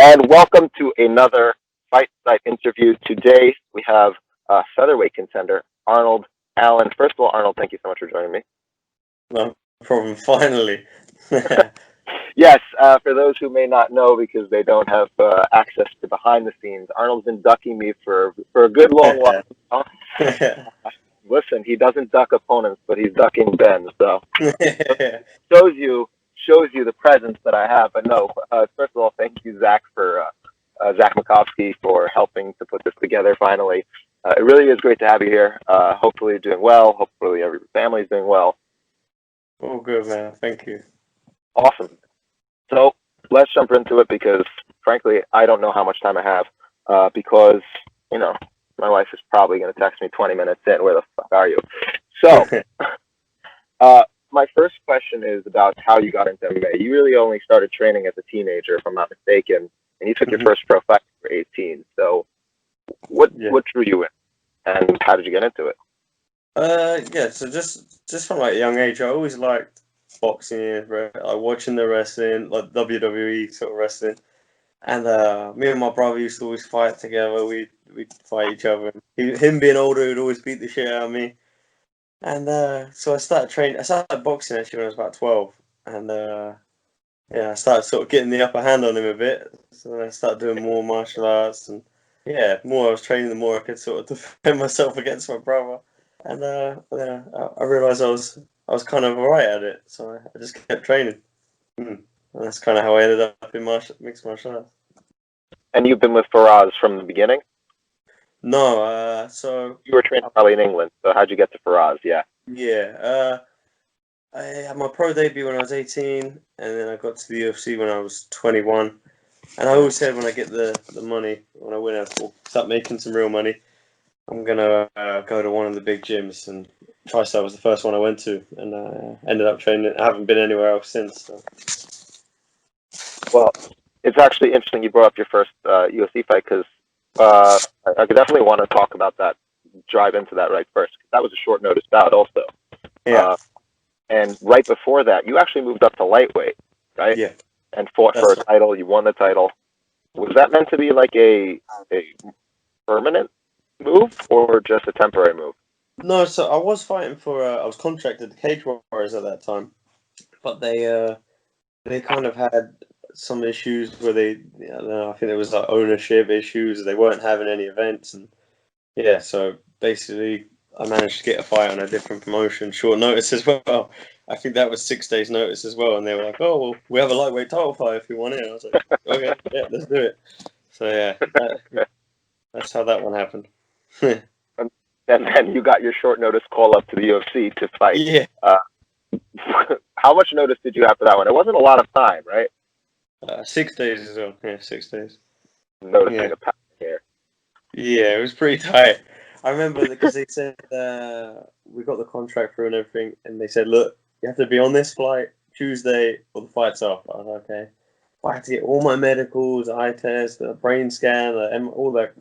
and welcome to another Fight Night interview. Today we have featherweight contender Arnold Allen. First of all, Arnold, thank you so much for joining me. No problem. Finally. Yes, for those who may not know because they don't have access to behind the scenes, Arnold's been ducking me for a good long while. Now. Listen, he doesn't duck opponents, but he's ducking Ben. So shows you the presence that I have. But no, first of all, thank you, Zach, for Zach Makovsky for helping to put this together. Finally, it really is great to have you here. Hopefully, you're doing well. Hopefully, every family's doing well. All good, man. Thank you. Awesome. So let's jump into it because, frankly, I don't know how much time I have. Because my wife is probably going to text me 20 minutes in. Where the fuck are you? So. My first question is about how you got into MMA. You really only started training as a teenager, if I'm not mistaken, and you took your first pro fight when you were 18. So, what drew you in, and how did you get into it? So just from like a young age, I always liked boxing, like watching the wrestling, like WWE sort of wrestling. And me and my brother used to always fight together. We'd fight each other. Him being older, he'd always beat the shit out of me. And so I started training. I started boxing actually when I was about 12, and I started sort of getting the upper hand on him a bit. So then I started doing more martial arts, and the more I was training, the more I could sort of defend myself against my brother. And then I realised I was kind of alright at it, so I just kept training. And that's kind of how I ended up in mixed martial arts. And you've been with Faraz from the beginning? No, so you were training probably in England. So how'd you get to Faraz? Yeah. Yeah. I had my pro debut when I was 18, and then I got to the UFC when I was 21. And I always said when I get the money, when I win out, or start making some real money, I'm gonna go to one of the big gyms. And TriStar was the first one I went to, and ended up training. I haven't been anywhere else since. So. Well, it's actually interesting you brought up your first UFC fight because I could definitely want to talk about that, drive into that right first. That was a short notice bout, also. Yeah. And right before that, you actually moved up to lightweight, right? Yeah. And fought for a title. You won the title. Was that meant to be like a permanent move or just a temporary move? No, so I was fighting for. I was contracted to Cage Warriors at that time, but they kind of had some issues where I don't know, I think there was like ownership issues. They weren't having any events, and so basically I managed to get a fight on a different promotion, short notice as well. I think that was 6 days notice as well, and they were like, "Oh, well, we have a lightweight title fight if you want it." And I was like, "Okay, yeah, let's do it." So that's how that one happened. And then you got your short notice call up to the UFC to fight. Yeah. How much notice did you have for that one? It wasn't a lot of time, right? 6 days as well. Yeah, 6 days. Noticing a pattern here. Yeah, it was pretty tight. I remember because they said we got the contract through and everything, and they said, "Look, you have to be on this flight Tuesday or the flight's off." I was like, "Okay." I had to get all my medicals, eye test, the brain scan, all that.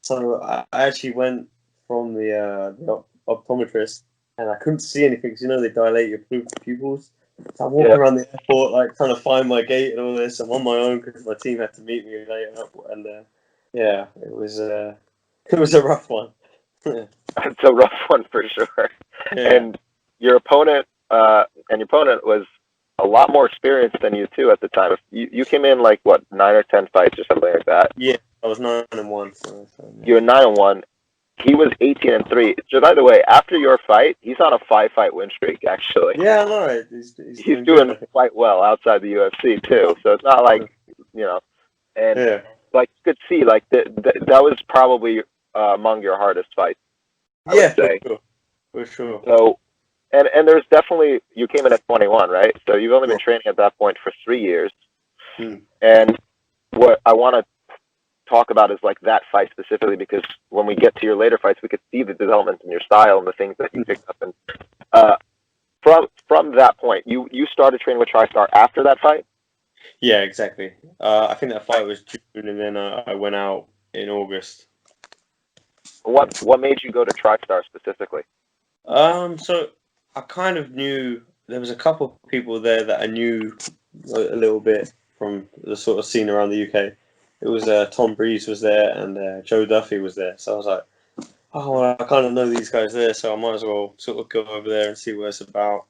So I actually went from the optometrist, and I couldn't see anything because they dilate your pupils. So I'm walking around the airport, like trying to find my gate and all this. I'm on my own because my team had to meet me later, and it was a rough one. It's a rough one for sure. Yeah. And your opponent was a lot more experienced than you too at the time. You came in like what 9 or 10 fights or something like that. Yeah, I was 9-1. So, you were 9-1. He was 18-3. So by the way, after your fight, he's on a 5-fight win streak. Actually, yeah, I know it. He's doing quite well outside the UFC too. So it's not like and like you could see, like that was probably among your hardest fights. I would say. For sure. So, and there's definitely you came in at 21, right? So you've only been training at that point for 3 years. And what I want to talk about is like that fight specifically because when we get to your later fights, we could see the development in your style and the things that you picked up. And from that point, you started training with TriStar after that fight. Yeah, exactly. I think that fight was June, and then I went out in August. What made you go to TriStar specifically? So I kind of knew there was a couple of people there that I knew a little bit from the sort of scene around the UK. it was Tom Breeze was there and Joe Duffy was there. So I was like, oh, well, I kind of know these guys there, so I might as well sort of go over there and see what it's about.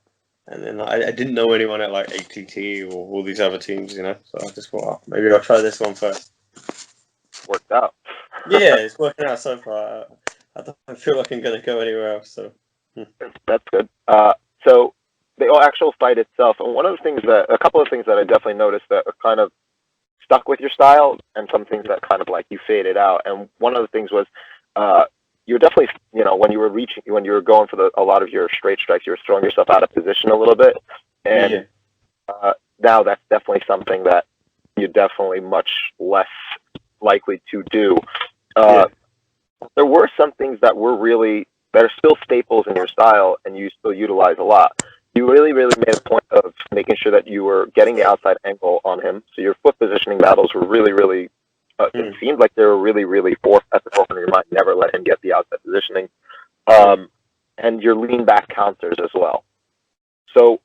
And then I didn't know anyone at like ATT or all these other teams, you know. So I just thought, oh, maybe I'll try this one first. Worked out. Yeah, it's working out so far. I don't feel like I'm gonna go anywhere else. So That's good. So the actual fight itself, and a couple of things that I definitely noticed that are kind of stuck with your style, and some things that kind of like you faded out. And one of the things was, you were definitely, when you were going for a lot of your straight strikes, you were throwing yourself out of position a little bit. yeah, And now that's definitely something that you're definitely much less likely to do. yeah, Uh, there were some things that are still staples in your style and you still utilize a lot. You really, really made a point of making sure that you were getting the outside angle on him. So your foot positioning battles were really, really, it seemed like they were really, really at the forefront of your mind. Never let him get the outside positioning. yeah. And your lean back counters as well. So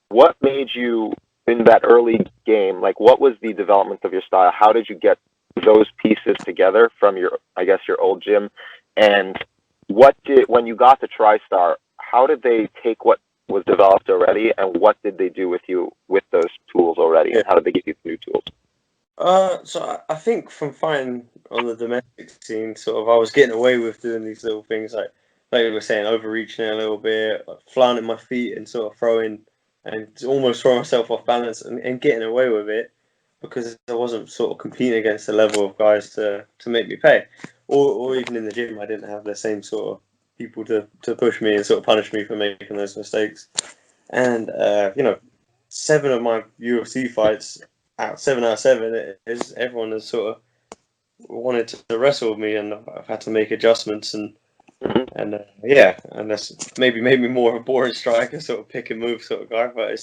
what made you, in that early game, like what was the development of your style? How did you get those pieces together from your old gym? And when you got to TriStar, how did they take what was developed already and what did they do with you with those tools already? Yeah. And how did they give you new tools? So I think from fighting on the domestic scene, sort of, I was getting away with doing these little things like you were saying, overreaching a little bit, like flying my feet and sort of throwing and almost throwing myself off balance and getting away with it because I wasn't sort of competing against the level of guys to make me pay. Or even in the gym, I didn't have the same sort of people to push me and sort of punish me for making those mistakes. And, 7 of my UFC fights, 7 out of 7, everyone has sort of wanted to wrestle with me, and I've had to make adjustments, Mm-hmm. and that's maybe made me more of a boring striker, sort of pick and move sort of guy. But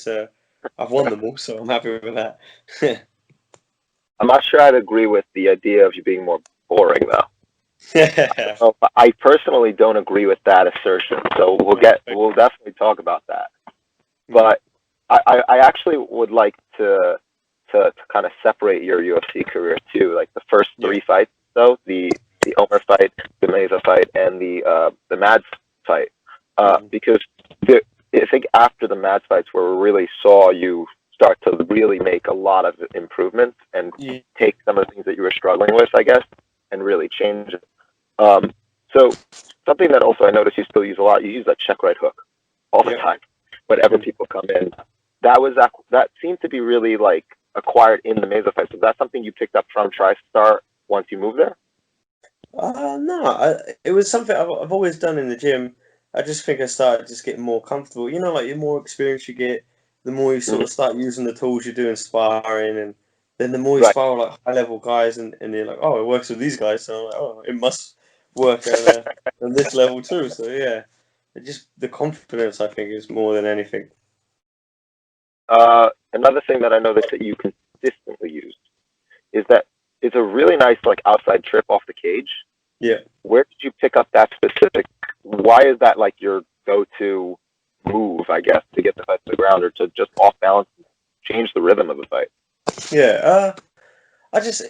I've won them all, so I'm happy with that. I'm not sure I'd agree with the idea of you being more boring, though. Yeah, I personally don't agree with that assertion. So we'll definitely talk about that. But I actually would like to kind of separate your UFC career too. Like the first yeah, three fights, though the Omer fight, the Meza fight, and the Mads fight, because I think after the Mads fights, where we really saw you start to really make a lot of improvements and yeah, take some of the things that you were struggling with, I guess, and really change it. Um, so something that also I noticed you still use a lot. You use that check right hook all the yeah. time. Whenever people come in, that seemed to be really like acquired in the Mesa fight. So that's something you picked up from TriStar once you moved there. No, it was something I've always done in the gym. I just think I started just getting more comfortable. You know, like the more experience you get, the more you sort Mm-hmm. of start using the tools you do in sparring, and then the more you Right. spar with like high level guys, and you're like, oh, it works with these guys, so I'm like, oh, it must work on this level too. So yeah, just the confidence I think is more than anything. Another thing that I noticed that you consistently use is that it's a really nice like outside trip off the cage. Yeah. Where did you pick up that specific? Why is that like your go-to move? I guess to get the fight to the ground or to just off balance, and change the rhythm of the fight. Yeah, I just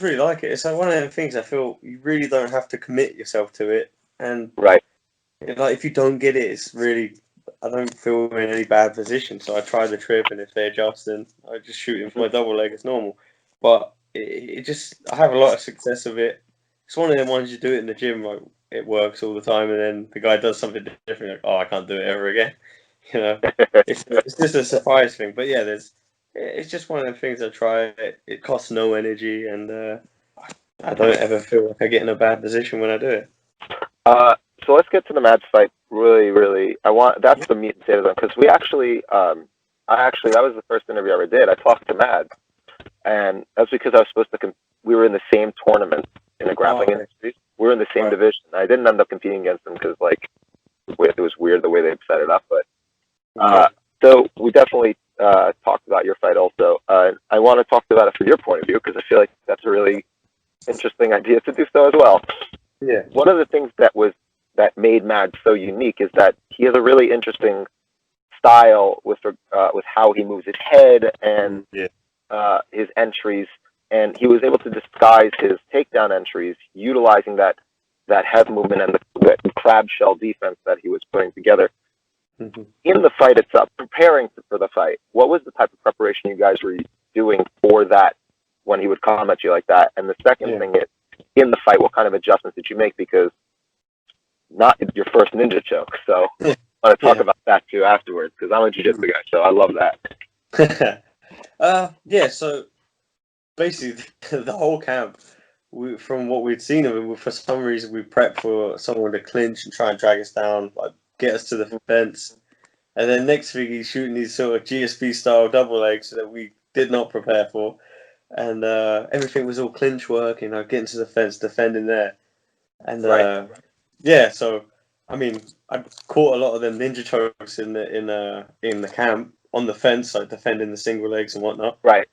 really like it. It's like one of them things I feel you really don't have to commit yourself to it, and Right. like if you don't get it, it's really I don't feel in any bad position. So I try the trip, and if they adjust, then I just shoot in for Mm-hmm. my double leg as normal. But it just I have a lot of success with it. It's one of them ones you do it in the gym, like it works all the time, and then the guy does something different. Like, oh, I can't do it ever again. You know, it's just a surprise thing. But yeah, there's it's just one of the things I try. It costs no energy, and I don't ever feel like I get in a bad position when I do it. Uh, so let's get to the Mads fight. Really, really, that's the meat and potatoes because that was the first interview I ever did. I talked to Mads, and that's because I was supposed to. We were in the same tournament in the Oh, grappling okay. industry. We were in the same Right. division. I didn't end up competing against them because like it was weird the way they set it up. But Okay. so we definitely talked about your fight also. I want to talk about it from your point of view because I feel like that's a really interesting idea to do so as well. Yeah. One of the things that made Mads so unique is that he has a really interesting style with how he moves his head and Yeah. his entries. and he was able to disguise his takedown entries utilizing that head movement and the crab shell defense that he was putting together. Mm-hmm. In the fight itself, preparing for the fight, what was the type of preparation you guys were doing for that when he would come at you like that? And the second thing is, in the fight, what kind of adjustments did you make? Because not your first ninja choke. So I want to talk about that too afterwards, because I'm a jiu-jitsu guy, so I love that. Yeah, so basically the whole camp, from what we'd seen of him, for some reason we prepped for someone to clinch and try and drag us down, like get us to the fence. And then next thing he's shooting these sort of GSP style double legs that we did not prepare for. And everything was all clinch work, getting to the fence, defending there. And yeah, so I mean, I caught a lot of them ninja chokes in the camp on the fence, like defending the single legs and whatnot. Right.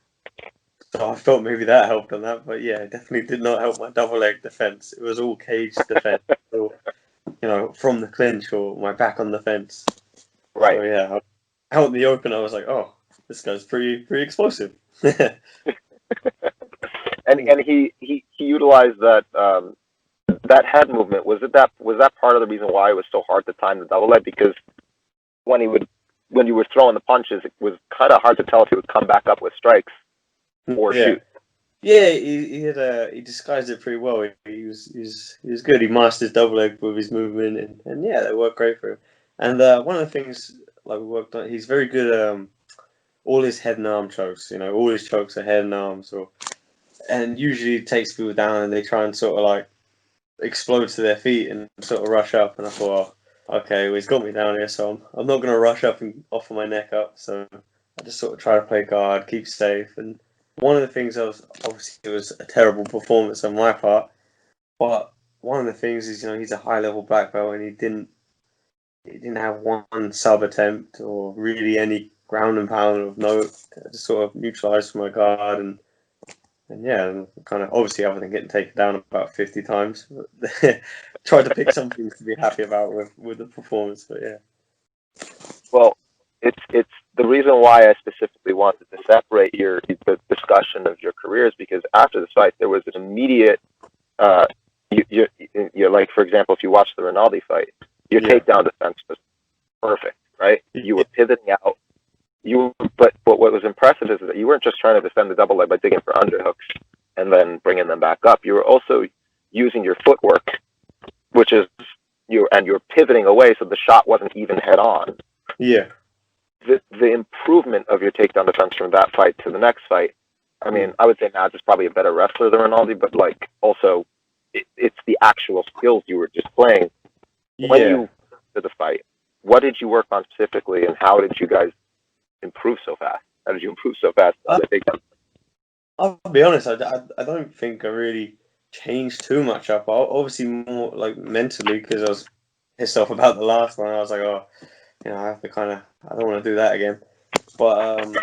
So I thought maybe that helped on that, but yeah, it definitely did not help my double leg defense. It was all cage defense, or, from the clinch or my back on the fence. Right. So yeah, out in the open, I was like, oh, this guy's pretty explosive. And he utilized that that head movement. Was that part of the reason why it was so hard to time the double leg? Because when you were throwing the punches, it was kind of hard to tell if he would come back up with strikes or shoot. Yeah, he disguised it pretty well. He was good. He mastered double leg with his movement, and yeah, that worked great for him. And one of the things like we worked on, he's very good. All his head and arm chokes, all his chokes are head and arms, and usually takes people down, and they try and sort of like explode to their feet and sort of rush up. And I thought, okay, well, he's got me down here, so I'm not going to rush up and offer my neck up. So I just sort of try to play guard, keep safe. And one of the things obviously it was a terrible performance on my part, but one of the things is he's a high level black belt, and he didn't have one sub attempt or really any ground and pound of note. Just sort of neutralized my guard and yeah, and kind of obviously other than getting taken down about 50 times, tried to pick something to be happy about with the performance. But yeah. Well, it's the reason why I specifically wanted to separate the discussion of your careers, because after the fight there was an immediate you're like, for example, if you watch the Rinaldi fight, your takedown defense was perfect, right? You were pivoting out. But what was impressive is that you weren't just trying to defend the double leg by digging for underhooks and then bringing them back up. You were also using your footwork, which is you're pivoting away, so the shot wasn't even head on. Yeah. The improvement of your takedown defense from that fight to the next fight. I mean, I would say Mads is probably a better wrestler than Rinaldi, but like also it's the actual skills you were displaying. When you did the fight, what did you work on specifically, and how did you guys improve so fast? How did you improve so fast on the takedown? I'll be honest, I don't think I really changed too much up. Obviously more like mentally, because I was pissed off about the last one. I was like, oh, I have to I don't want to do that again. But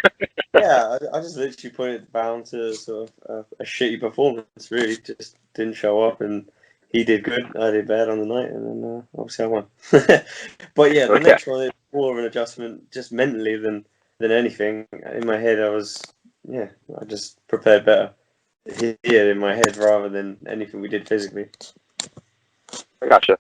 yeah, I just literally put it down to sort of a shitty performance. Really, just didn't show up, and he did good. I did bad on the night, and then obviously I won. But yeah, the next one is more of an adjustment, just mentally than anything. In my head, I just prepared better here in my head rather than anything we did physically. I gotcha.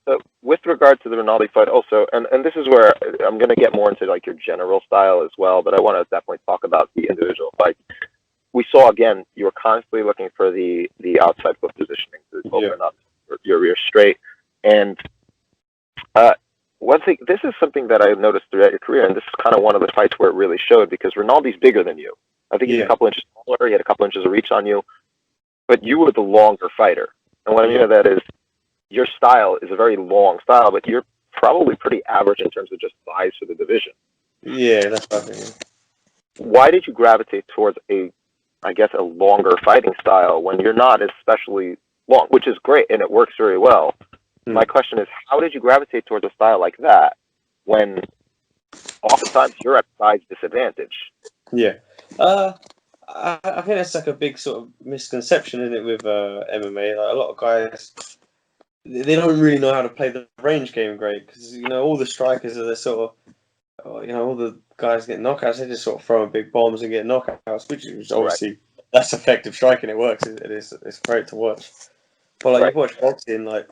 So with regard to the Rinaldi fight also, and this is where I'm going to get more into like your general style as well, but I want to definitely talk about the individual fights. We saw, again, you were constantly looking for the outside foot positioning to open up your rear straight. And one thing, this is something that I've noticed throughout your career, and this is kind of one of the fights where it really showed, because Rinaldi's bigger than you. I think he's a couple inches taller, he had a couple inches of reach on you, but you were the longer fighter. And what I mean by that is, your style is a very long style, but you're probably pretty average in terms of just size for the division. Yeah, that's what I think. Why did you gravitate towards a longer fighting style when you're not especially long, which is great and it works very well? My question is, how did you gravitate towards a style like that when oftentimes you're at size disadvantage? Yeah. I think that's like a big sort of misconception, isn't it, with MMA? Like a lot of guys, they don't really know how to play the range game great, because all the strikers are sort of, all the guys get knockouts. They just sort of throw big bombs and get knockouts, which is obviously that's effective striking. It works. It's great to watch. But like Right. you watch boxing, like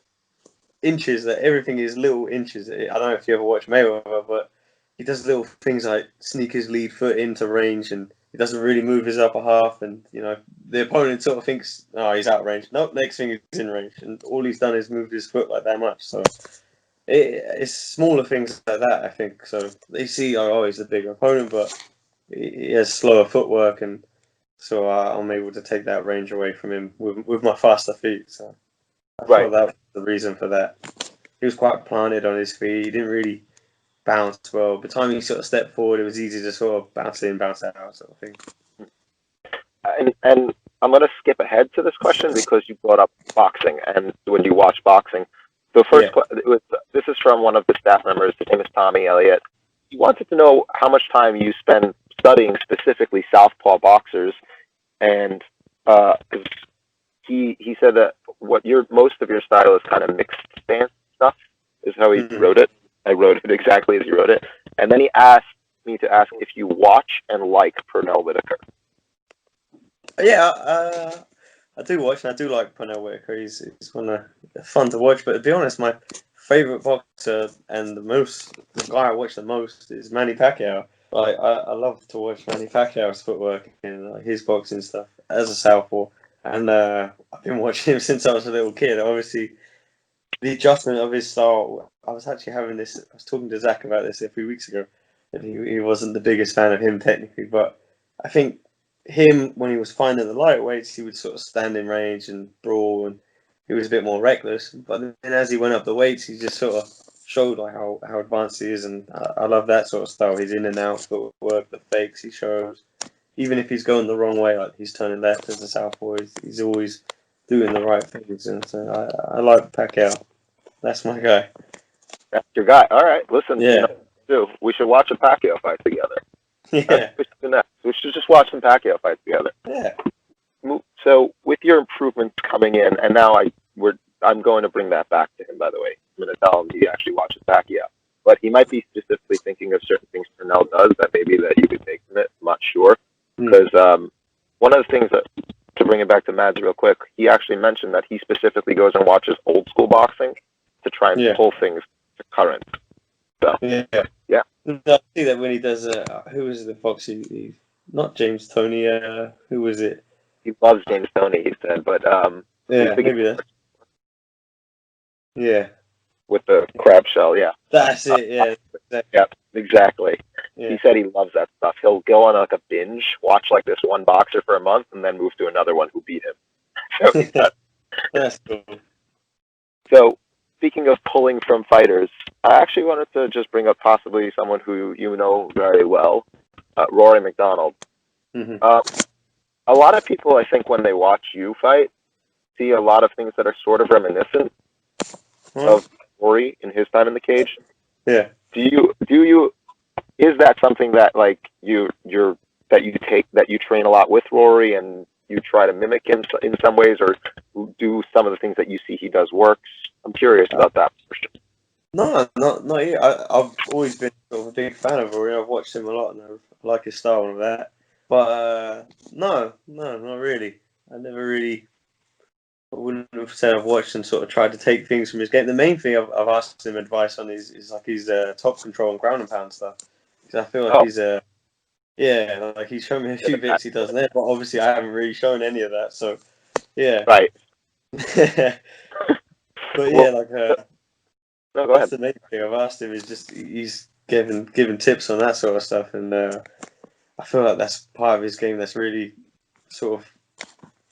inches, that everything is little inches. I don't know if you ever watch Mayweather, but he does little things like sneak his lead foot into range, and he doesn't really move his upper half, and the opponent sort of thinks, oh, he's out of range. Nope, next thing he's in range, and all he's done is moved his foot like that much. So it's smaller things like that, I think. So they see, oh, he's the bigger opponent, but he has slower footwork, and so I'm able to take that range away from him with my faster feet. So I Right. thought that was the reason for that. He was quite planted on his feet. He didn't really bounce well. By the time he sort of stepped forward, it was easy to sort of bounce in, bounce out, sort of thing. And I'm going to skip ahead to this question because you brought up boxing and when you watch boxing. The first Yeah. this is from one of the staff members. His name is Tommy Elliott. He wanted to know how much time you spend studying specifically southpaw boxers, and because he said that most of your style is kind of mixed stance stuff, is how he Mm-hmm. wrote it. I wrote it exactly as he wrote it, and then he asked me to ask if you watch and like Pernell Whitaker. Yeah, I do watch, and I do like Pernell Whitaker. He's fun to watch. But to be honest, my favorite boxer and the guy I watch the most is Manny Pacquiao. Like I love to watch Manny Pacquiao's footwork and his boxing stuff as a southpaw. And I've been watching him since I was a little kid. Obviously, the adjustment of his style. I was actually having this. I was talking to Zach about this a few weeks ago, and he wasn't the biggest fan of him technically, but I think him when he was finding the lightweights, he would sort of stand in range and brawl, and he was a bit more reckless. But then as he went up the weights, he just sort of showed like how advanced he is, and I love that sort of style. He's in and out footwork, the fakes he shows. Even if he's going the wrong way, like he's turning left as a southpaw, he's always doing the right things, and so I like Pacquiao. That's my guy. That's your guy. All right, listen, Yeah, we should watch a Pacquiao fight together. That's yeah, what we should do next. We should just watch some Pacquiao fights together. yeah. So with your improvements coming in, and now I'm going to bring that back to him. By the way, I'm going to tell him he actually watches Pacquiao, but he might be specifically thinking of certain things Pernell does that maybe that you could take from it. I'm not sure Mm. because one of the things that to bring it back to Mads real quick, he actually mentioned that he specifically goes and watches old school boxing to try and Yeah, pull things to current. So yeah. yeah, No, I see that when he does. Who was the fox? Not James Tony. Who was it? he loves James Toney. He said, but he's Yeah, thinking maybe that. Yeah, with the crab shell. Yeah. that's it. Yeah, exactly. Yeah, exactly. He Yeah, said he loves that stuff. He'll go on like a binge, watch like this one boxer for a month, and then move to another one who beat him. So he does. that's cool. So speaking of pulling from fighters, I actually wanted to just bring up possibly someone who you know very well, Rory McDonald. Hmm. Uh, a lot of people, I think, when they watch you fight, see a lot of things that are sort of reminiscent Well, of Rory in his time in the cage. yeah. Do you is that something that like that you train a lot with Rory and you try to mimic him in some ways, or do some of the things that you see he does works? I'm curious about that. No, not yet. I've always been sort of a big fan of Rory. I've watched him a lot, and I like his style and all that. But no, not really. I never really. I wouldn't have said I've watched and sort of tried to take things from his game. The main thing I've asked him advice on is like his top control and ground and pound stuff. Because I feel like Oh, he's yeah, like he's shown me a few bits he does there, but obviously I haven't really shown any of that. So yeah, right. but yeah, Well, like no, go that's ahead. the main thing I've asked him is just he's giving tips on that sort of stuff, and I feel like that's part of his game that's really sort of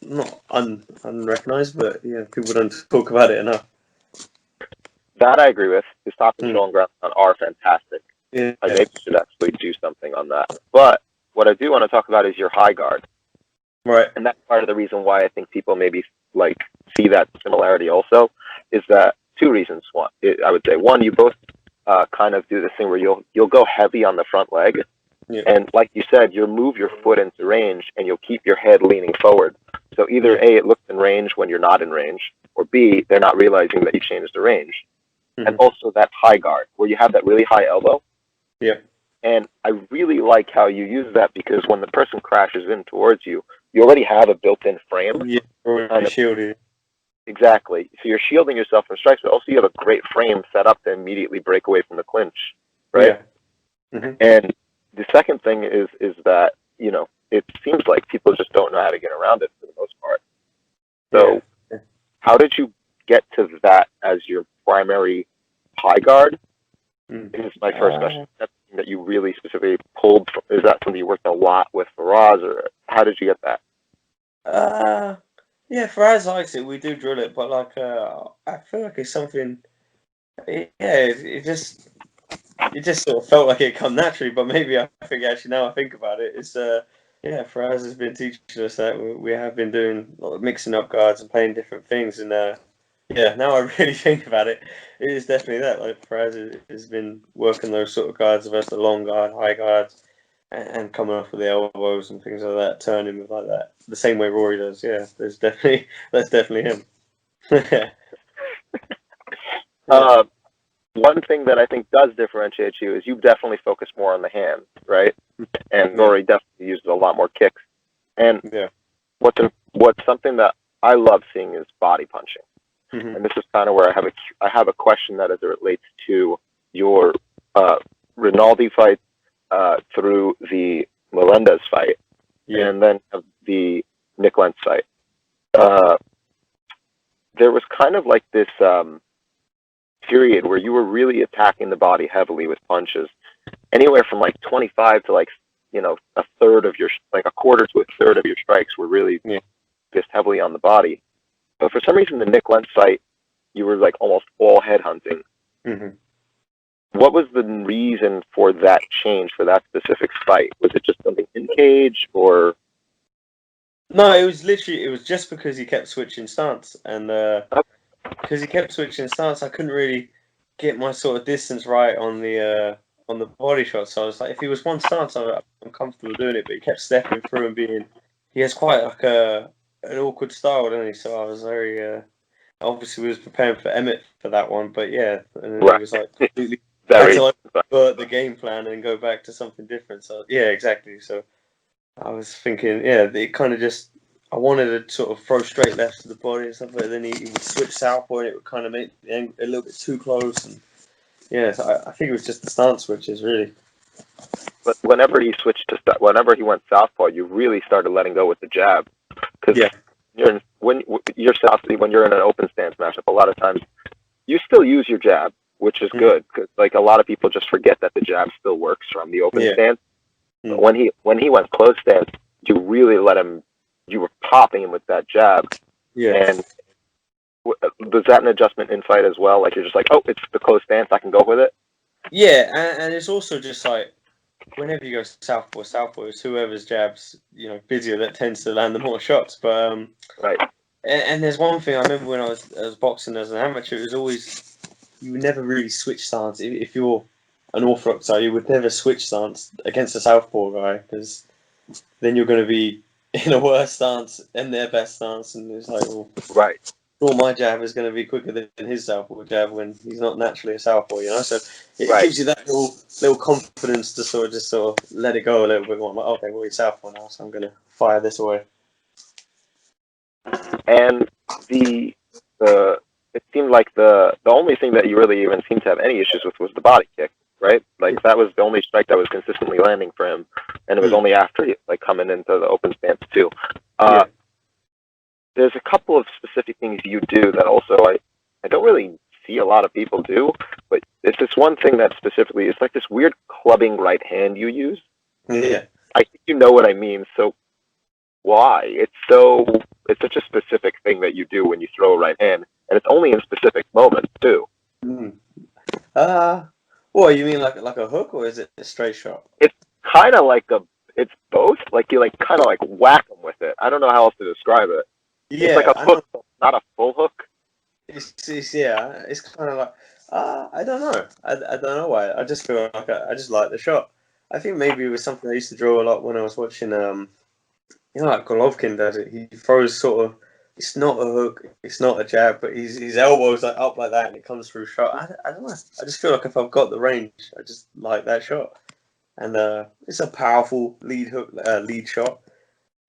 not unrecognized, but yeah, people don't talk about it enough. That I agree with. His top Mm. control and ground pound are fantastic. Yeah, I maybe should actually do something on that. But what I do want to talk about is your high guard, right. and that's part of the reason why I think people maybe like see that similarity. Also, is that two reasons. One, I would say one, you both kind of do this thing where you'll go heavy on the front leg, Yeah, and like you said, you'll move your foot into range, and you'll keep your head leaning forward. So either yeah. A, it looks in range when you're not in range, or B, they're not realizing that you changed the range. And Hmm. also that high guard, where you have that really high elbow. Yeah. And I really like how you use that because when the person crashes in towards you, you already have a built-in frame. Yeah, Kind of, shielded. exactly. So you're shielding yourself from strikes, but also you have a great frame set up to immediately break away from the clinch, right? Yeah. Mm-hmm. And the second thing is that, it seems like people just don't know how to get around it for the most part. So Yeah. how did you get to that as your primary high guard? Is my first question. That's something that you really specifically pulled from. Is that something you worked a lot with Faraz, or how did you get that? Yeah, for us likes it, we do drill it, but like, I feel like it's something. Yeah, it just sort of felt like it come naturally, but maybe I think actually now I think about it, it's yeah, Faraz has been teaching us that we have been doing a lot of mixing up guards and playing different things, and yeah, now I really think about it, it is definitely that. Like has been working those sort of guards of us, the long guard, high guards, and coming off with the elbows and things like that, turning with like that, the same way Rory does. Yeah, there's definitely that's definitely him. Yeah, Uh, One thing that I think does differentiate you is you definitely focus more on the hands, right? And yeah, Rory definitely uses a lot more kicks. And yeah. what's something that I love seeing is body punching. Hmm. And this is kind of where I have a question that as it relates to your uh, Rinaldi fight through the Melendez fight, Yeah, and then the Nick Lentz fight. Uh, there was kind of like this period where you were really attacking the body heavily with punches, anywhere from like 25 to like a third of your like a quarter to a third of your strikes were really yeah. just heavily on the body. But for some reason, the Nick Lentz fight, you were like almost all head hunting. Hmm. What was the reason for that change for that specific fight? Was it just something in cage, or No, it was literally it was just because he kept switching stance, and because he kept switching stance, I couldn't really get my sort of distance right on the body shot. So I was like, if he was one stance, I'm comfortable doing it. But he kept stepping through and being he has quite like a an awkward style, doesn't he? So I was very obviously we was preparing for Emmett for that one, but yeah, and then he right? was like completely had to Very. like revert the game plan and go back to something different. So yeah, exactly. So I was thinking, yeah, it kind of just. I wanted to sort of throw straight lefts to the body and stuff, but then he would switch southpaw and it would kind of make the angle a little bit too close. And yeah, so I think it was just the stance switches, really. But whenever he went southpaw, you really started letting go with the jab, because Yeah. when you're when you're in an open stance matchup, a lot of times you still use your jab, which is Mm. good, because like a lot of people just forget that the jab still works from the open Yeah. stance. But Mm. when he went close stance, you really let him. You were popping him with that jab, Yeah. and was that an adjustment in fight as well? Like you're just like, oh, it's the close stance, I can go with it. Yeah, and it's also just like whenever you go southpaw is whoever's jabs, busier that tends to land the more shots. But Right, and there's one thing I remember when I was boxing as an amateur, it was always you would never really switch stance if you're an orthodox guy. You would never switch stance against a southpaw guy because then you're going to be in a worse stance and their best stance, and it's like, well, right, sure, my jab is going to be quicker than his southpaw jab when he's not naturally a southpaw. So it right. gives you that little confidence to sort of let it go a little bit more. I'm like, okay, well, he's southpaw now, so I'm going to fire this away. And the the it seemed like the only thing that you really even seemed to have any issues with was the body kick, right? Like that was the only strike that was consistently landing for him, and it was Mm, only after he like coming into the open stance too. Uh, yeah, there's a couple of specific things you do that also I don't really see a lot of people do, but it's this one thing that specifically it's like this weird clubbing right hand you use. yeah. I think you know what I mean. So why? It's such a specific thing that you do when you throw a right hand, and it's only in specific moments too. Mm. Uh, what you mean like a hook or is it a straight shot? It's kind of like it's both. Like you like kind of like whack them with it. I don't know how else to describe it. It's like Yeah, a I hook, know. not a full hook. It's yeah. It's kind of like I don't know. I don't know why. I just feel like I just like the shot. I think maybe it was something I used to draw a lot when I was watching. Like Golovkin does it. He throws sort of. It's not a hook. It's not a jab, but his elbows like up like that, and it comes through shot. I don't know. I just feel like if I've got the range, I just like that shot. And it's a powerful lead hook, lead shot.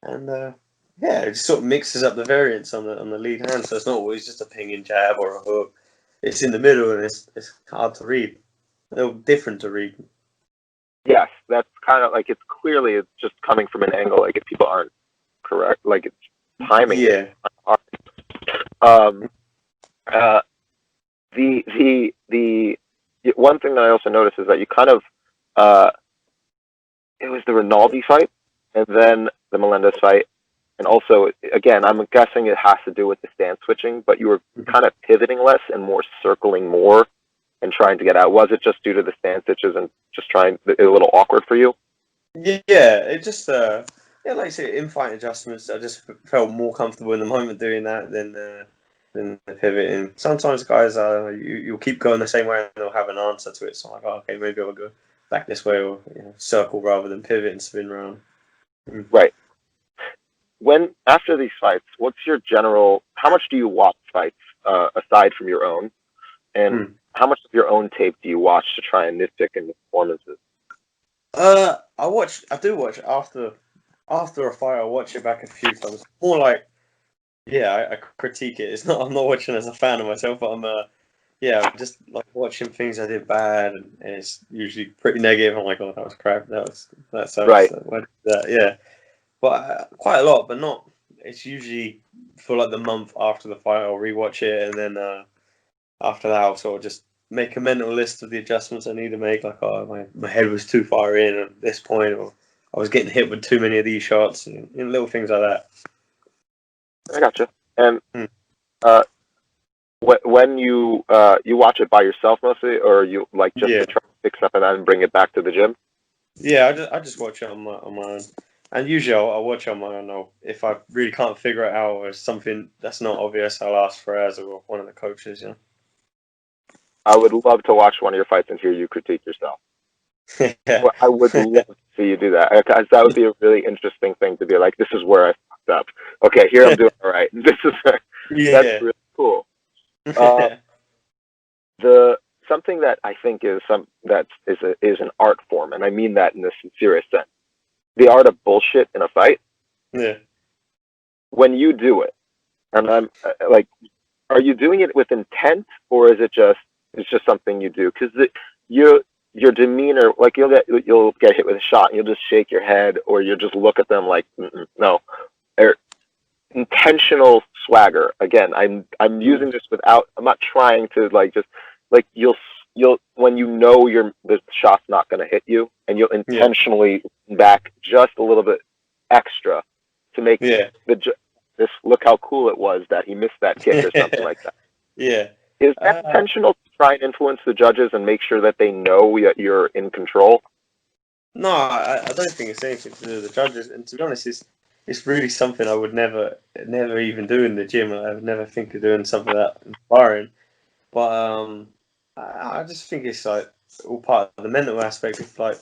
And yeah, it just sort of mixes up the variants on the lead hand, so it's not always just a pinging jab or a hook. It's in the middle, and it's hard to read. They're different to read. Yes, that's kind of like it's just coming from an angle. Like if people aren't correct, like it's timing is Yeah, hard. Um, uh, the one thing that I also noticed is that you kind of uh, it was the Rinaldi fight, and then the Melendez fight, and also again, I'm guessing it has to do with the stance switching, but you were kind of pivoting less and more circling more and trying to get out. Was it just due to the stance stitches and just trying a little awkward for you? yeah. It just yeah, like I say, in fight adjustments, I just felt more comfortable in the moment doing that than the pivoting. Sometimes guys you'll keep going the same way and they'll have an answer to it. So I'm like, oh, okay, maybe I'll go back this way or circle rather than pivot and spin round. Mm. Right. When after these fights, what's your general? How much do you watch fights aside from your own, and Mm. how much of your own tape do you watch to try and nitpick in the performances? I do watch after a fight. I watch it back a few times. More like, yeah, I critique it. It's not. I'm not watching as a fan of myself, but I'm yeah, I'm just like watching things I did bad, and it's usually pretty negative. I'm like, oh, that was crap. That sucks. Right. Why did that? Yeah, but quite a lot, but not. It's usually for like the month after the fight. I'll rewatch it, and then after that, I'll sort of just make a mental list of the adjustments I need to make. Like, oh, my head was too far in at this point, or I was getting hit with too many of these shots, and little things like that. I gotcha. And Hmm. uh, when you watch it by yourself mostly, or you like just Yeah, to try to fix up and then bring it back to the gym? yeah. I just watch it on my own, and usually I'll watch it on my own. Or if I really can't figure it out, or something that's not obvious, I'll ask Faraz or one of the coaches. I would love to watch one of your fights and hear you critique yourself. Yeah, Well, I would love to see you do that because that would be a really interesting thing to be like. This is where I fucked up. Okay, here I'm doing all right. This is that's yeah, really cool. Uh, the something that I think is is an art form, and I mean that in the sincerest sense. The art of bullshit in a fight. yeah, When you do it, and I'm like, are you doing it with intent, or is it just it's just something you do? Because your demeanor, like you'll get hit with a shot, and you'll just shake your head, or you'll just look at them like, no, or intentional swagger. Again, I'm mm, using this without. I'm not trying to like just like you'll when you know the shot's not going to hit you, and you'll yeah, intentionally back just a little bit extra to make yeah, this look how cool it was that he missed that kick or something like that. yeah. Is that Uh, intentional to try and influence the judges and make sure that they know that you're in control? no, I don't think it's anything to do with the judges. And to be honest, it's really something I would never even do in the gym. I would never think of doing something that inspiring. But I just think it's like all part of the mental aspect. It's like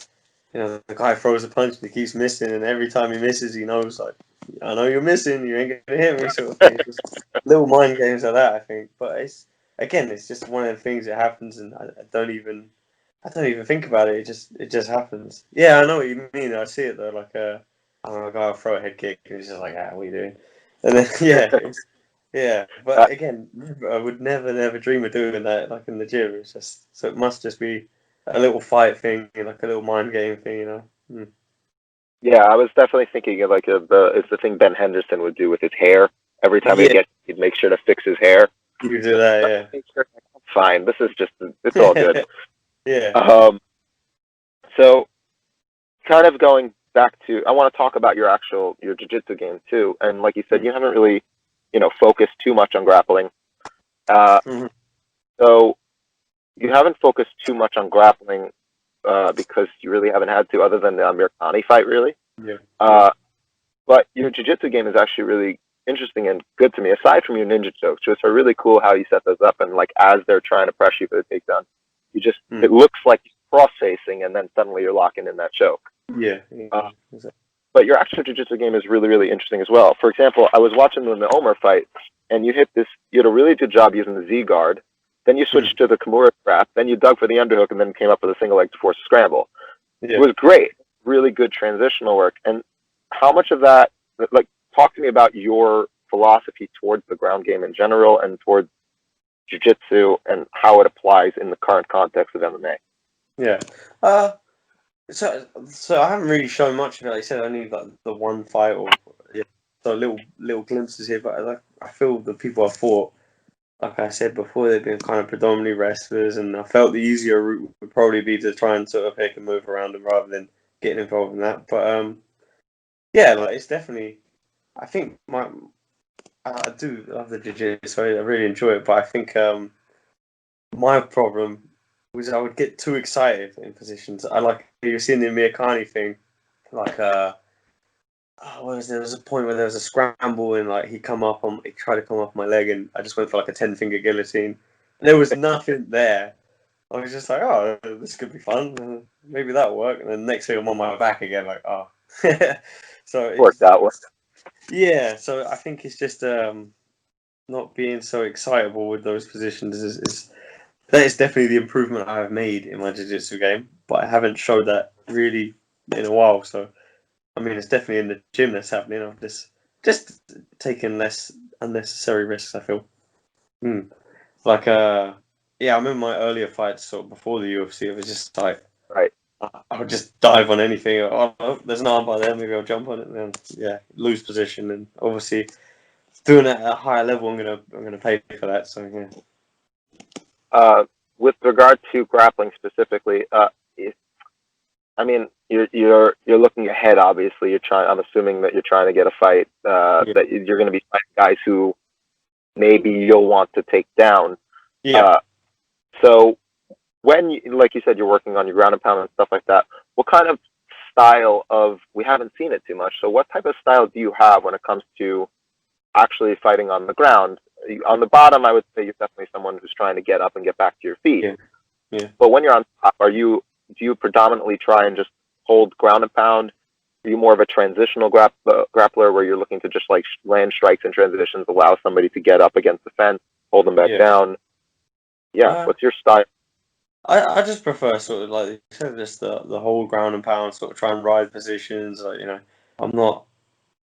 the guy throws a punch and he keeps missing, and every time he misses, he knows like I know you're missing, you ain't gonna hit me, sort of thing. It's just little mind games like that, I think. But it's just one of the things that happens, and I don't even think about it. It just happens. Yeah, I know what you mean. I see it though. Like I don't know, a guy will throw a head kick, and he's just like, what are you doing? And then yeah, Uh, but again, I would never dream of doing that like in the gym. It's just so it must just be a little fight thing, like a little mind game thing. Mm. yeah, I was definitely thinking of like it's the thing Ben Henderson would do with his hair. Every time Yeah, he'd make sure to fix his hair. you do Like, let me that. make sure it's fine. This is just it's all good. Yeah, yeah. Um, so kind of going back to, I want to talk about your jiu-jitsu game too. And like you said, Mm. you haven't really, focused too much on grappling. Uh, Mhm. so you haven't focused too much on grappling because you really haven't had to, other than the Amirkhani fight, really. Yeah, yeah. Uh, but your jiu-jitsu game is actually really interesting and good to me. Aside from your ninja chokes, which are really cool how you set those up, and like as they're trying to press you for the takedown, Mm. it looks like you're cross-facing, and then suddenly you're locking in that choke. Yeah, Uh, yeah. Exactly. but your actual jiu-jitsu game is really, really interesting as well. For example, I was watching the Omer fight, and you had a really good job using the Z guard. Then you Mm. switched to the Kimura trap. Then you dug for the underhook, and then came up with a single leg to force a scramble. It Yeah. was great, really good transitional work. And how much of that, like, talk to me about your philosophy towards the ground game in general and towards jiu-jitsu and how it applies in the current context of MMA. Yeah. So I haven't really shown much of it. Like I said, only like the one fight or yeah, so little glimpses here. But I feel the people I fought, like I said before, they've been kind of predominantly wrestlers, and I felt the easier route would probably be to try and sort of pick and move around them rather than getting involved in that. But yeah, like it's definitely. I think I do love the jiu-jitsu, so I really enjoy it. But I think my problem was I would get too excited in positions. I like you're seeing the Miyakani thing, like there was a point where there was a scramble and like he tried to come off my leg and I just went for like a 10-finger guillotine. There was nothing there. I was just like, oh, this could be fun. Maybe that'll work. And then next thing I'm on my back again, like, oh. So Worked out well. yeah. So I think it's just not being so excitable with those positions is that is definitely the improvement I have made in my jiu-jitsu game, but I haven't showed that really in a while. So I mean, it's definitely in the gym that's happening. I'm just taking less unnecessary risks. I feel. Mm. Like yeah, I remember my earlier fights sort of before the UFC. It was just like Right. I would just dive on anything. Oh, there's an armbar there. Maybe I'll jump on it. And then yeah, lose position. And obviously, doing it at a higher level, I'm gonna pay for that. So yeah. With regard to grappling specifically, I mean, you're looking ahead. Obviously, you're trying. I'm assuming that you're trying to get a fight. Yeah. That you're going to be fighting guys who maybe you'll want to take down. Yeah. Uh, so when, like you said, you're working on your ground and pound and stuff like that, what kind of style of, we haven't seen it too much, so what type of style do you have when it comes to actually fighting on the ground? On the bottom, I would say you're definitely someone who's trying to get up and get back to your feet. Yeah. Yeah. But when you're on top, do you predominantly try and just hold ground and pound? Are you more of a transitional grappler where you're looking to just like land strikes and transitions, allow somebody to get up against the fence, hold them back Yeah. down? Yeah, what's your style? I just prefer sort of like just the whole ground and pound sort of try and ride positions. Like I'm not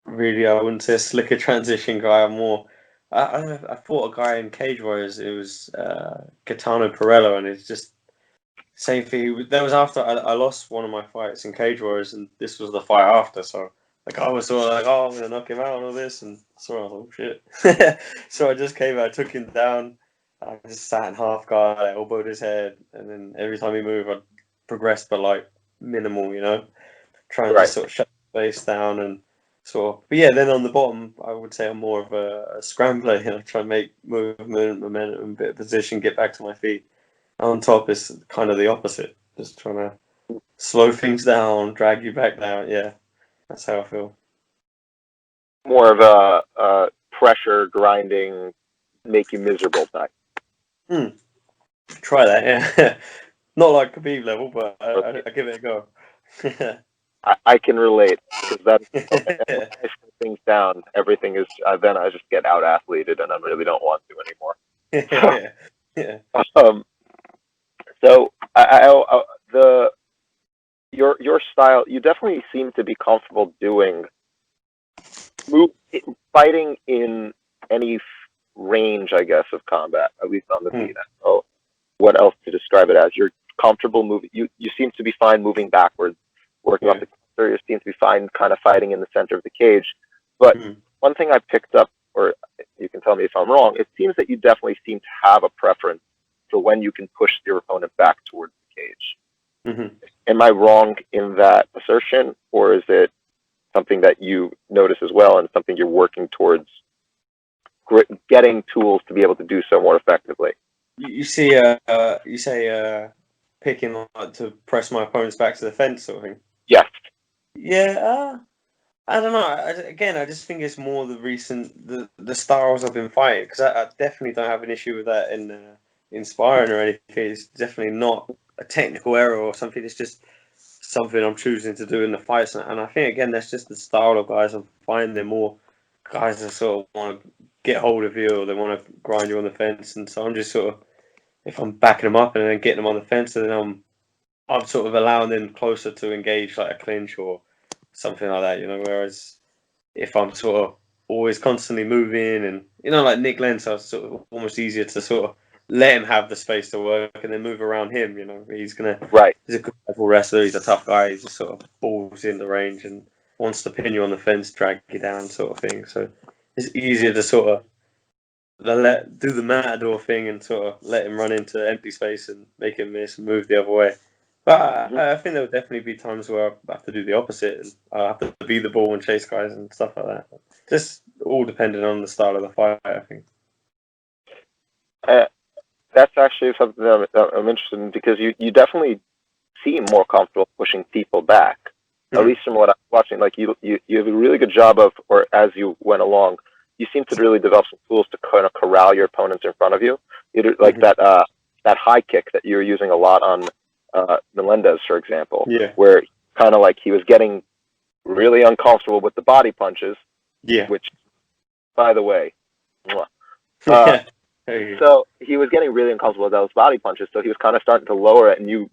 really I wouldn't say a slicker transition guy. I'm more. I fought a guy in Cage Warriors. It was Gaetano Perello, and it's just same thing. That was after I lost one of my fights in Cage Warriors, and this was the fight after. So like I was sort of like, oh, I'm gonna knock him out and all this, and sort of oh shit. So I just came out, took him down. I just sat in half guard, I elbowed his head, and then every time he moved, I'd progress, but like minimal, trying to Right. just sort of shut the face down and sort of. But yeah, then on the bottom, I would say I'm more of a scrambler, try and make movement, momentum, bit of position, get back to my feet. On top is kind of the opposite, just trying to slow things down, drag you back down. Yeah, that's how I feel. More of a pressure grinding, make you miserable type. Hmm. Try that, yeah. Not like Khabib level, but Okay. I give it a go. I can relate because that's when I slow things down, everything is then I just get out athleted and I really don't want to anymore. Yeah, yeah, um, so the your style, you definitely seem to be comfortable doing move fighting in any range, I guess, of combat, at least on the hmm. feet. So what else to describe it as? You're comfortable moving. You seem to be fine moving backwards, working off Yeah. the counter. You seem to be fine, kind of fighting in the center of the cage. But Hmm. one thing I picked up, or you can tell me if I'm wrong, it seems that you definitely seem to have a preference for when you can push your opponent back towards the cage. Hmm. Am I wrong in that assertion, or is it something that you notice as well, and something you're working towards getting tools to be able to do so more effectively? You see, you say picking like, to press my opponents back to the fence, sort of thing. Yes. Yeah, I don't know. Again, I just think it's more the styles I've been fighting because I definitely don't have an issue with that in sparring or anything. It's definitely not a technical error or something. It's just something I'm choosing to do in the fights, and I think again that's just the style of guys I'm finding. They're more guys that sort of want to get hold of you or they want to grind you on the fence, and so I'm just sort of if I'm backing them up and then getting them on the fence, and then I'm sort of allowing them closer to engage like a clinch or something like that, Whereas if I'm sort of always constantly moving, and like Nick Lentz, I was sort of almost easier to sort of let him have the space to work and then move around him. He's Right. a good level wrestler. He's a tough guy. He just sort of balls in the range and wants to pin you on the fence, drag you down, sort of thing. So it's easier to sort of do the matador thing and sort of let him run into empty space and make him miss and move the other way. But Mhm. I think there will definitely be times where I have to do the opposite and I have to be the ball and chase guys and stuff like that. Just all depending on the style of the fight, I think. Uh, that's actually something that I'm interested in, because you definitely seem more comfortable pushing people back, at Hmm. least from what I'm watching. Like you have a really good job of, or as you went along, you seem to really develop some tools to kind of corral your opponents in front of you. Like Hmm. that high kick that you were using a lot on Melendez, for example, Yeah. where kind of like he was getting really uncomfortable with the body punches, Yeah. which, by the way, mwah. uh, Yeah. Hey. so he was getting really uncomfortable with those body punches. So he was kind of starting to lower it, and you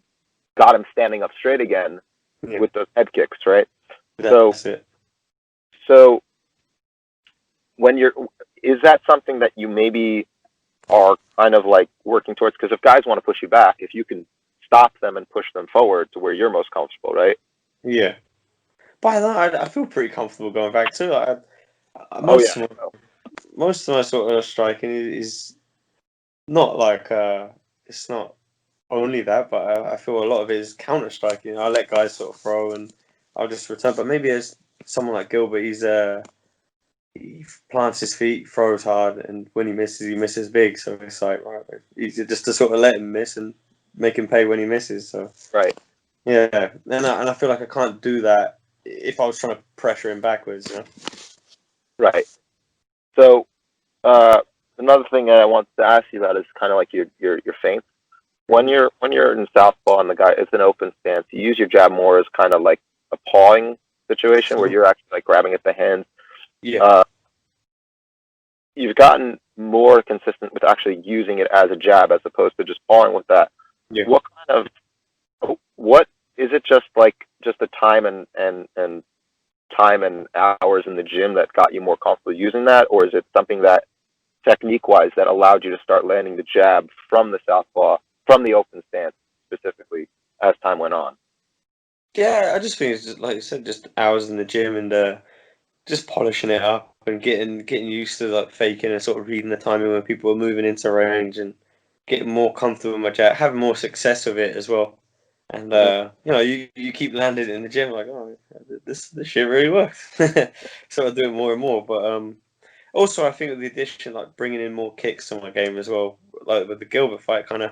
got him standing up straight again Yeah. with those head kicks, right? So, That's it. so when is that something that you maybe are kind of like working towards? Because if guys want to push you back, if you can stop them and push them forward to where you're most comfortable, right? Yeah. By that, I feel pretty comfortable going back too. Oh yeah. Most of my sort of striking is not like it's not only that, but I feel a lot of it is counter striking. I let guys sort of throw and I'll just return. But maybe as someone like Gilbert, he plants his feet, throws hard, and when he misses big. So it's like right, easier just to sort of let him miss and make him pay when he misses. So Right. yeah, and I feel like I can't do that if I was trying to pressure him backwards. Right. So uh, another thing that I wanted to ask you about is kind of like your feint. Hmm. When you're in southpaw and the guy is an open stance, you use your jab more as kind of like a pawing situation where you're actually like grabbing at the hands. Yeah, Uh, you've gotten more consistent with actually using it as a jab as opposed to just pawing with that. yeah. What kind of what is it? Just the time and time and hours in the gym that got you more comfortable using that, or is it something that technique wise that allowed you to start landing the jab from the southpaw, from the open stance specifically, as time went on? Yeah, I just think it's just, like you said, just hours in the gym and just polishing it up and getting used to like faking and sort of reading the timing when people are moving into range and getting more comfortable with my jab, having more success with it as well. And Hmm. you keep landing it in the gym like, oh, this shit really works. Sort of doing more and more, but also I think with the addition, like bringing in more kicks to my game as well, like with the Gilbert fight, kind of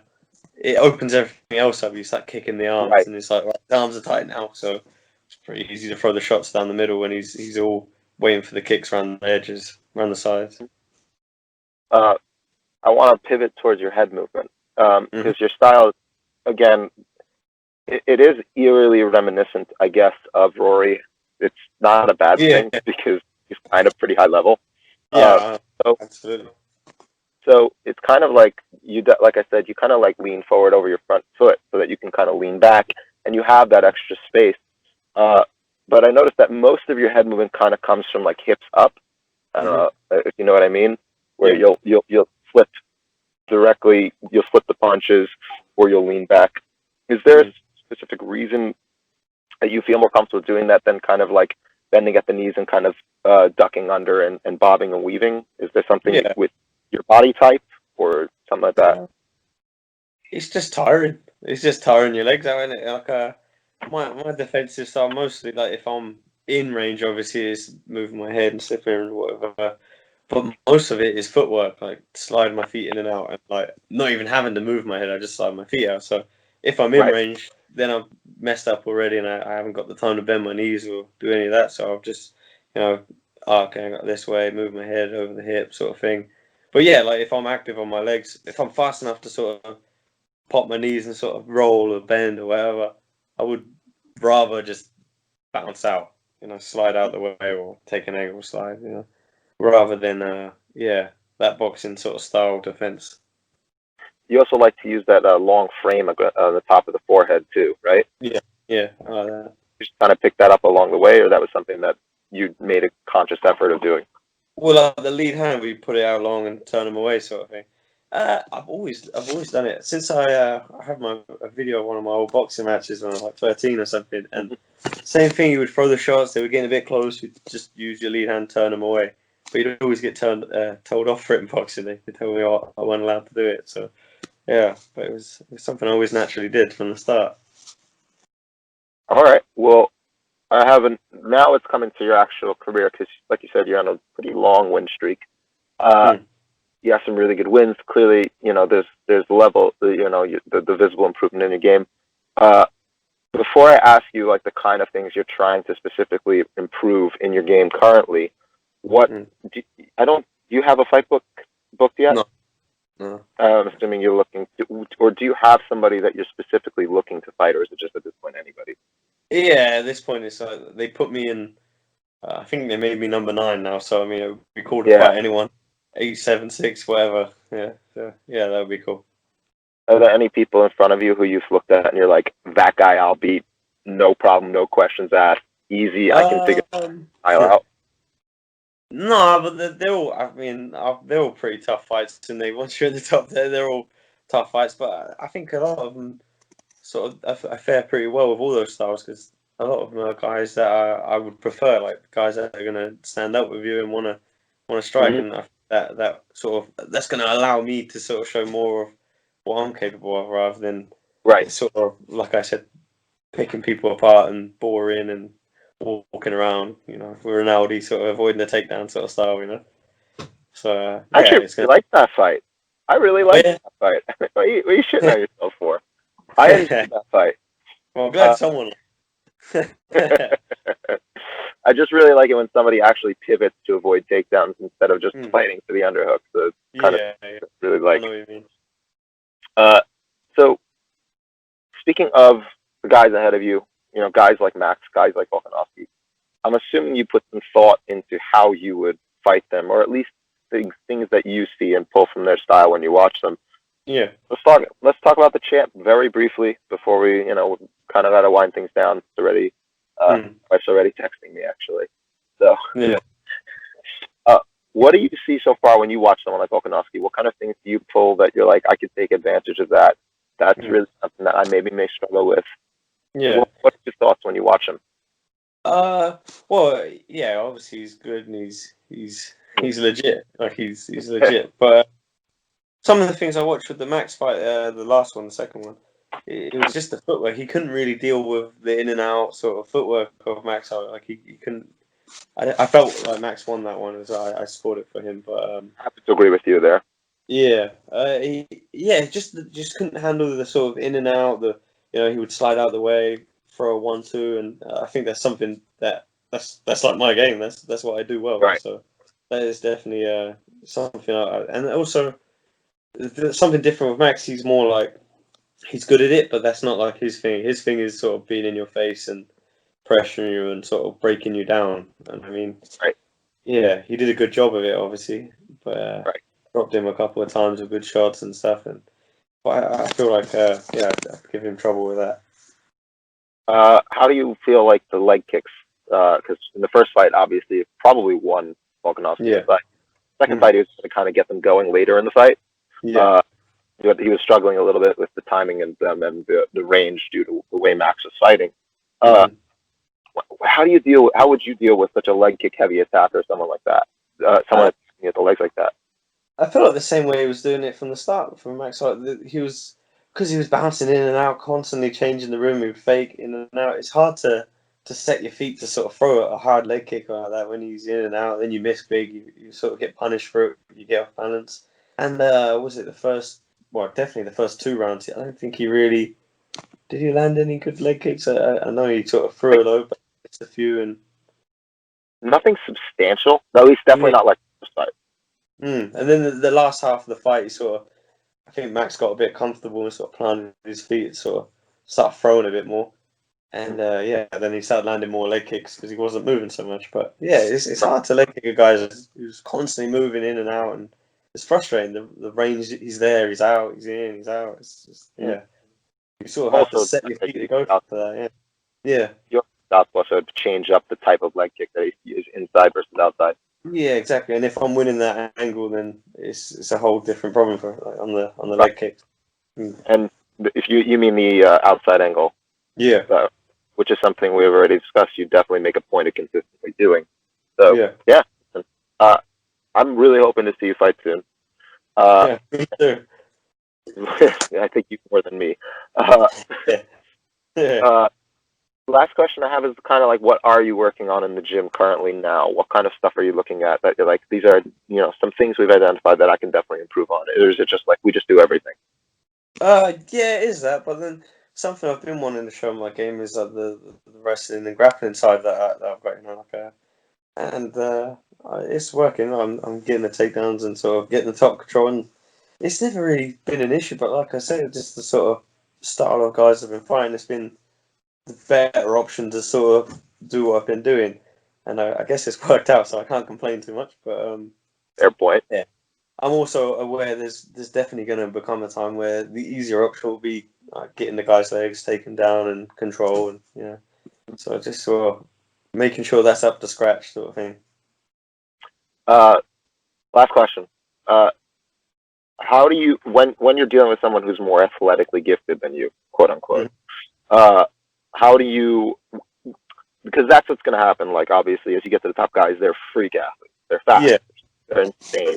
it opens everything else up. You start kicking the arms, Right. and it's like right, the arms are tight now, so it's pretty easy to throw the shots down the middle when he's all waiting for the kicks around the edges, around the sides. Uh, I want to pivot towards your head movement, Hmm. because your style, again, it is eerily reminiscent, I guess, of Rory. It's not a bad Yeah, thing because he's kind of pretty high level. Uh, yeah, so absolutely. so it's kind of like like I said, you kind of like lean forward over your front foot so that you can kind of lean back and you have that extra space. Uh, but I noticed that most of your head movement kind of comes from like hips up. I don't Hmm. know if you know what I mean, where Yeah. you'll flip directly, you'll flip the punches, or you'll lean back. Is there a Mm. specific reason that you feel more comfortable doing that than kind of like bending at the knees and kind of ducking under and bobbing and weaving? Is there something Yeah. with your body type or something like that? It's just tiring. It's just tiring your legs out, isn't it? Like my defensive style mostly like if I'm in range, obviously is moving my head and slipping and whatever. But most of it is footwork, like sliding my feet in and out, and like not even having to move my head. I just slide my feet out. So if I'm in Right. range, then I'm messed up already, and I haven't got the time to bend my knees or do any of that. So I'll just you know, okay, I got this way, move my head over the hip, sort of thing. But yeah, like if I'm active on my legs, if I'm fast enough to sort of pop my knees and sort of roll or bend or whatever, I would rather just bounce out, slide out the way or take an angle slide, rather than yeah, that boxing sort of style defense. You also like to use that long frame on the top of the forehead too, right? Yeah, yeah, I like that. You just kind of pick that up along the way, or that was something that you made a conscious effort of doing? Well, like the lead hand, we put it out long and turn them away, sort of thing. I've always done it since I had a video of one of my old boxing matches when I was like 13 or something, and same thing. You would throw the shots; they were getting a bit close. You'd just use your lead hand, turn them away. But you'd always get told off for it in boxing. They told me I wasn't allowed to do it. So yeah, but it was something I always naturally did from the start. All right. Well, I haven't. Now it's coming to your actual career because, like you said, you're on a pretty long win streak. Uh, Hmm. you have some really good wins. Clearly, there's level, the visible improvement in your game. Uh, Before I ask you like the kind of things you're trying to specifically improve in your game currently, what Hmm. do, I don't. Do you have a fight book booked yet? No, no. I'm assuming you're looking to, or do you have somebody that you're specifically looking to fight, or is it just at this point anybody? Yeah, at this point, it's they put me in. I think they made me number 9 now, so I mean, it would be cool to Yeah. fight anyone, 8, 7, 6, whatever. Yeah, so, yeah, that would be cool. Are there any people in front of you who you've looked at and you're like, that guy I'll beat, no problem, no questions asked, easy, I can figure Um, it out? no, but they're all. I mean, they're all pretty tough fights, and they once you're in the top there, they're all tough fights. But I think a lot of them sort of I fare pretty well with all those styles because a lot of them are guys that I would prefer, like guys that are going to stand up with you and want to strike, Hmm. and that sort of that's going to allow me to sort of show more of what I'm capable of, rather than Right. it's sort of like I said, picking people apart and boring and walking around. We're Ronaldo sort of avoiding the takedown sort of style. So I yeah, actually it's gonna. really like that fight. I really Oh like yeah. that fight. What are you shitting on yourself for? I enjoyed that fight. Well, I'm glad Uh, someone. I just really like it when somebody actually pivots to avoid takedowns instead of just Hmm. fighting for the underhook. So it's kind of Yeah, yeah, really I know like. what you mean. Uh, so speaking of the guys ahead of you, guys like Max, guys like Volkanovski, I'm assuming you put some thought into how you would fight them, or at least things that you see and pull from their style when you watch them. Yeah. Let's talk about the champ very briefly before we, kind of got to wind things down. It's already, Hmm. wife's already texting me actually. So, Yeah. uh, what do you see so far when you watch someone like Volkanovski? What kind of things do you pull that you're like, I could take advantage of that? That's Hmm. really something that I maybe may struggle with. Yeah. What's your thoughts when you watch him? Uh. Well, yeah. Obviously, he's good and he's legit. Like he's legit. But some of the things I watched with the Max fight, the last one, the second one, it was just the footwork. He couldn't really deal with the in and out sort of footwork of Max. Like he couldn't. I felt like Max won that one, as I scored it for him. But I have to agree with you there. yeah, yeah, just couldn't handle the sort of in and out. He would slide out the way, throw a 1-2, and I think that's something that's like my game. That's what I do well. Right. So that is definitely something. And also something different with Max. He's more like he's good at it, but that's not like his thing. His thing is sort of being in your face and pressuring you and sort of breaking you down. And I mean, Right. yeah, he did a good job of it, obviously, but Right. dropped him a couple of times with good shots and stuff. And but I feel like, yeah, I'd give him trouble with that. How do you feel like the leg kicks? Because in the first fight, obviously, it probably won Volkanovski. Yeah, But second mm, fight, he was going to kind of get them going later in the fight. yeah, Uh, he was struggling a little bit with the timing and the range due to the way Max was fighting. Uh, hmm how would you deal with such a leg kick heavy attacker, someone like that? Someone I, that's at the legs like that. I feel like the same way he was doing it from the start from Max. Like he was because he was bouncing in and out, constantly changing the room. He would fake in and out. It's hard to set your feet to sort of throw a hard leg kick like that when he's in and out. Then you miss big. You sort of get punished for it. You get off balance. And was it the first? Well, definitely the first 2 rounds. I don't think he really did. He land any good leg kicks? I know he sort of threw Like it low, but it's a few. And nothing substantial. At least definitely yeah. not like this fight. And then the last half of the fight, he sort of I think Max got a bit comfortable and sort of planted his feet, sort of started throwing a bit more. And yeah, then he started landing more leg kicks because he wasn't moving so much. But yeah, it's hard to leg kick a guy who's constantly moving in and out, and it's frustrating. The range, he's there, he's out, he's in, he's out. It's just Mm. yeah, you sort of have to Also, set your feet to go for that. Yeah, yeah. your southpaw, so to change up the type of leg kick that he uses inside versus outside. Yeah, exactly. And if I'm winning that angle, then it's a whole different problem for like, on the Right. leg kick. Mm. And if you mean the outside angle, Yeah, which is something we've already discussed, you definitely make a point of consistently doing. So yeah, yeah, uh, I'm really hoping to see you fight soon. Uh, yeah. Me too. I think you more than me. Uh, Yeah, yeah. uh, last question I have is kind of like, what are you working on in the gym currently now? What kind of stuff are you looking at that you're like, these are, some things we've identified that I can definitely improve on? Or is it just like we just do everything? Yeah, it is that. But then something I've been wanting to show my game is like the wrestling and grappling side that I've got, and it's working. I'm getting the takedowns and sort of getting the top control, and it's never really been an issue. But like I said, just the sort of style of guys I've been fighting, it's been the better option to sort of do what I've been doing, and I guess it's worked out, so I can't complain too much. But Fair point. yeah, I'm also aware there's definitely going to become a time where the easier option will be getting the guy's legs taken down and control, and so just sort of making sure that's up to scratch, sort of thing. Uh, last question. Uh, how do you when you're dealing with someone who's more athletically gifted than you, quote unquote? Mhm. Uh, how do you because that's what's going to happen. Like obviously, as you get to the top guys, they're freak athletes. They're fast. Yeah, They're insane.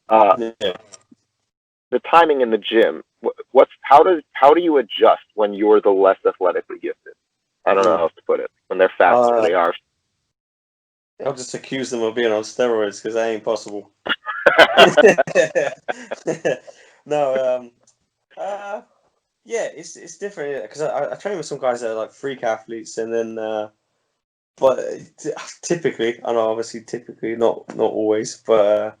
Uh, yeah. the timing in the gym. How do you adjust when you're the less athletically gifted? I don't know Mm. how else to put it. When they're faster, Uh, they are. I'll just accuse them of being on steroids because that ain't possible. No, uh, yeah, it's different because I train with some guys that are like freak athletes, and then but typically, I know obviously typically not always, but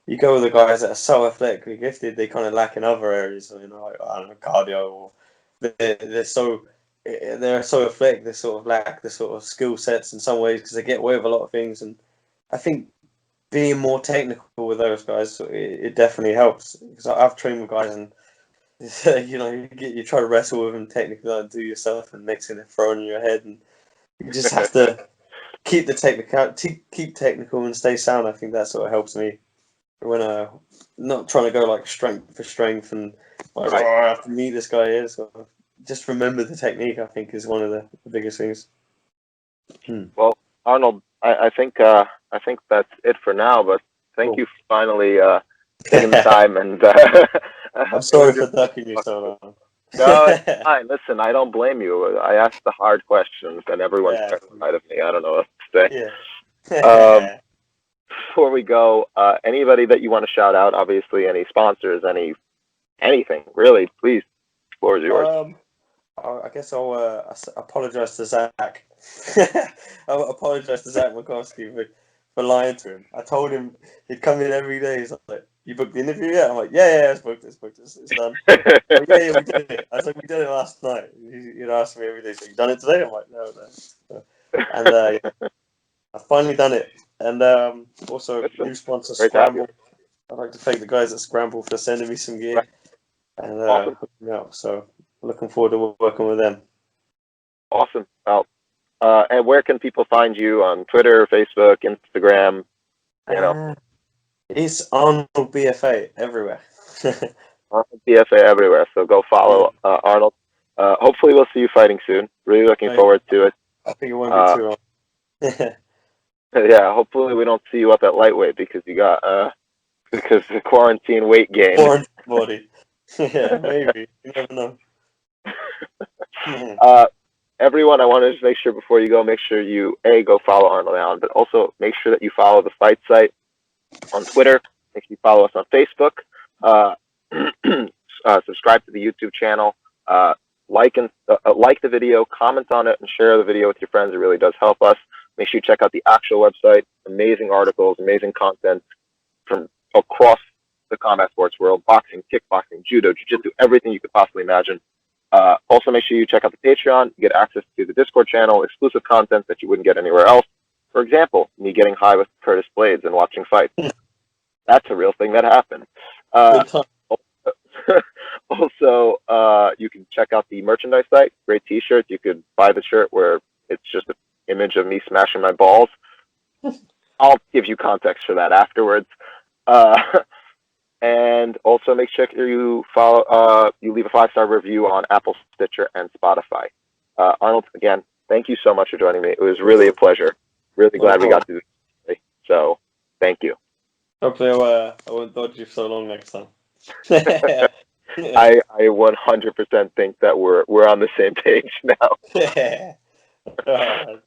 you go with the guys that are so athletically gifted, they kind of lack in other areas, like I don't know, cardio, or they're so athletic, they sort of lack the sort of skill sets in some ways because they get away with a lot of things, and I think being more technical with those guys, it definitely helps because I've trained with guys and you try to wrestle with them technically, like do yourself and mixing and throwing in your head, and you just have to keep the technical, keep technical and stay sound. I think that sort of helps me when not trying to go like strength for strength and like Right. I have to meet this guy here. So just remember the technique. I think is one of the biggest things. Hmm. Well, Arnold, I think that's it for now. But thank Cool. you for finally taking the time and I'm it was sorry your for ducking you so long. no, it's fine. Listen, I don't blame you. I asked the hard questions, and everyone's Yeah, terrified of me. I don't know what to say. yeah. Before we go, anybody that you want to shout out? Obviously, any sponsors, anything really? Please, the floor is yours. um, I guess I'll apologize to Zach. I'll apologize to Zach McCoskey for lying to him. I told him he'd come in every day. He's like, "You booked the interview yet?" I'm like, "Yeah, it's booked. It's booked. It's done." Oh yeah, we did it. I was like, "We did it last night." You'd ask me every day, "So you done it today?" I'm like, "No, no." So, and yeah, I've finally done it. And also Listen, new sponsor great to have you. Scramble. I'd like to thank the guys at Scramble for sending me some gear Right. and Awesome, hooking me up. So looking forward to working with them. awesome. Well, and where can people find you on Twitter, Facebook, Instagram? You know, Uh, it's Arnold BFA everywhere. BFA everywhere. So go Yeah, follow Arnold. Hopefully, we'll see you fighting soon. Really looking mate, forward to it. I think it won't be Uh, too long. yeah, hopefully we don't see you up at lightweight because you got because the quarantine weight gain. Foreign body. Yeah, maybe. You never know. uh, everyone, I want to just make sure before you go, make sure you go follow Arnold Allen, but also make sure that you follow the fight site on Twitter. Make sure you follow us on Facebook. Uh, subscribe to the YouTube channel. Uh, like the video, comment on it, and share the video with your friends. It really does help us. Make sure you check out the actual website. Amazing articles, amazing content from across the combat sports world: boxing, kickboxing, judo, jiu-jitsu, everything you could possibly imagine. Also, make sure you check out the Patreon. You get access to the Discord channel, exclusive content that you wouldn't get anywhere else. For example, me getting high with Curtis Blades and watching fights. That's a real thing that happened. Uh, Good time. also, you can check out the merchandise site. Great T-shirts. You could buy the shirt where it's just an image of me smashing my balls. I'll give you context for that afterwards. Uh, and also make sure you follow. You leave a 5-star review on Apple, Stitcher, and Spotify. Arnold, again, thank you so much for joining me. It was really a pleasure. Really No glad we problem. got to do this today. So, thank you. Hopefully, I won't dodge you so long next time. Yeah. I 100% think that we're on the same page now. Yeah. All right.